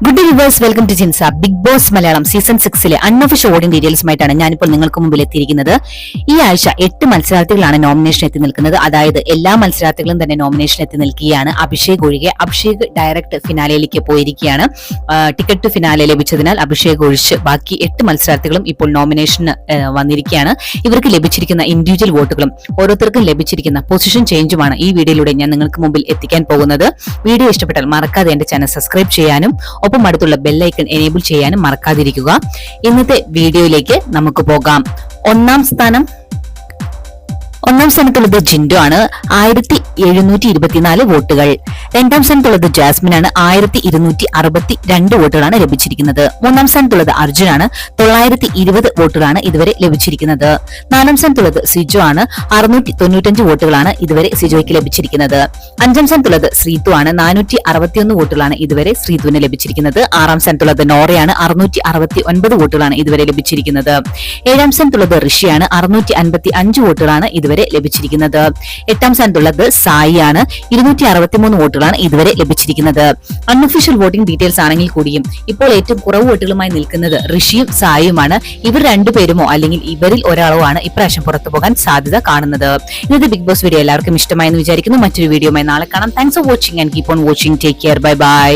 Good viewers, welcome to ജിൻസ. Bigg Boss Malayalam season 6 unofficial audition ഡീറ്റെയിൽസുമായിട്ടാണ് ഞാനിപ്പോൾ നിങ്ങൾക്ക് മുമ്പിൽ എത്തിയിരിക്കുന്നത്. ഈ ആഴ്ച 8 മത്സരാർത്ഥികളാണ് നോമിനേഷൻ എത്തി നിൽക്കുന്നത്. അതായത് എല്ലാ മത്സരാർത്ഥികളും തന്നെ നോമിനേഷൻ എത്തി നിൽക്കുകയാണ്. അഭിഷേക് ഒഴികെ. അഭിഷേക് ഡയറക്റ്റ് ഫിനാലയിലേക്ക് പോയിരിക്കുകയാണ്. ടിക്കറ്റ് ടു ഫിനാലെ ലഭിച്ചതിനാൽ അഭിഷേക് ഒഴിച്ച് ബാക്കി 8 മത്സരാർത്ഥികളും ഇപ്പോൾ നോമിനേഷന് വന്നിരിക്കുകയാണ്. ഇവർക്ക് ലഭിച്ചിരിക്കുന്ന ഇൻഡിവിജ്വൽ വോട്ടുകളും ഓരോരുത്തർക്കും ലഭിച്ചിരിക്കുന്ന പൊസിഷൻ ചേഞ്ചുമാണ് ഈ വീഡിയോയിലൂടെ ഞാൻ നിങ്ങൾക്ക് മുമ്പിൽ എത്തിക്കാൻ പോകുന്നത്. വീഡിയോ ഇഷ്ടപ്പെട്ടാൽ മറക്കാതെ എന്റെ ചാനൽ സബ്സ്ക്രൈബ് ചെയ്യാനും ഒപ്പം അടുത്തുള്ള ബെല്ലൈക്കൺ എനേബിൾ ചെയ്യാനും മറക്കാതിരിക്കുക. ഇന്നത്തെ വീഡിയോയിലേക്ക് നമുക്ക് പോകാം. ഒന്നാം സ്ഥാനത്തുള്ളത് ജിൻഡോ ആണ്, 1724 വോട്ടുകൾ. രണ്ടാം സ്ഥാനത്തുള്ളത് ജാസ്മിൻ ആണ്, 1262 വോട്ടുകളാണ് ലഭിച്ചിരിക്കുന്നത്. മൂന്നാം സ്ഥാനത്തുള്ളത് അർജുനാണ്, 920 വോട്ടുകളാണ് ഇതുവരെ ലഭിച്ചിരിക്കുന്നത്. നാലാം സ്ഥാനത്തുള്ളത് സിജോ ആണ്, 695 വോട്ടുകളാണ് ഇതുവരെ സിജോയ്ക്ക് ലഭിച്ചിരിക്കുന്നത്. അഞ്ചാം സ്ഥാനത്തുള്ളത് ശ്രീതു ആണ്, 461 വോട്ടുകളാണ് ഇതുവരെ ശ്രീതുവിന് ലഭിച്ചിരിക്കുന്നത്. ആറാം സ്ഥാനത്തുള്ളത് നോറയാണ്, 669 വോട്ടുകളാണ് ഇതുവരെ ലഭിച്ചിരിക്കുന്നത്. ഏഴാം സ്ഥാനത്തുള്ളത് ഋഷിയാണ്, 655 വോട്ടുകളാണ് ഇതുവരെ ലഭിച്ചിരിക്കുന്നത്. എട്ടാം സ്ഥാനത്തുള്ളത് സായി ആണ്, 263 വോട്ടുകളാണ് ഇതുവരെ ലഭിച്ചിരിക്കുന്നത്. അൺഒഫീഷ്യൽ വോട്ടിംഗ് ഡീറ്റെയിൽസ് ആണെങ്കിൽ കൂടിയും ഇപ്പോൾ ഏറ്റവും കുറവ് വോട്ടുകളുമായി നിൽക്കുന്നത് ഋഷിയും സായിയുമാണ്. ഇവർ രണ്ടുപേരുമോ അല്ലെങ്കിൽ ഇവരിൽ ഒരാളോ ആണ് ഇപ്രാവശ്യം പുറത്തു പോകാൻ സാധ്യത കാണുന്നത്. ഇന്നത്തെ ബിഗ് ബോസ് വീഡിയോ എല്ലാവർക്കും ഇഷ്ടമായെന്ന് വിചാരിക്കുന്നു. മറ്റൊരു വീഡിയോയുമായി നാളെ കാണാം. Thanks for watching and keep on watching. Take care. Bye bye.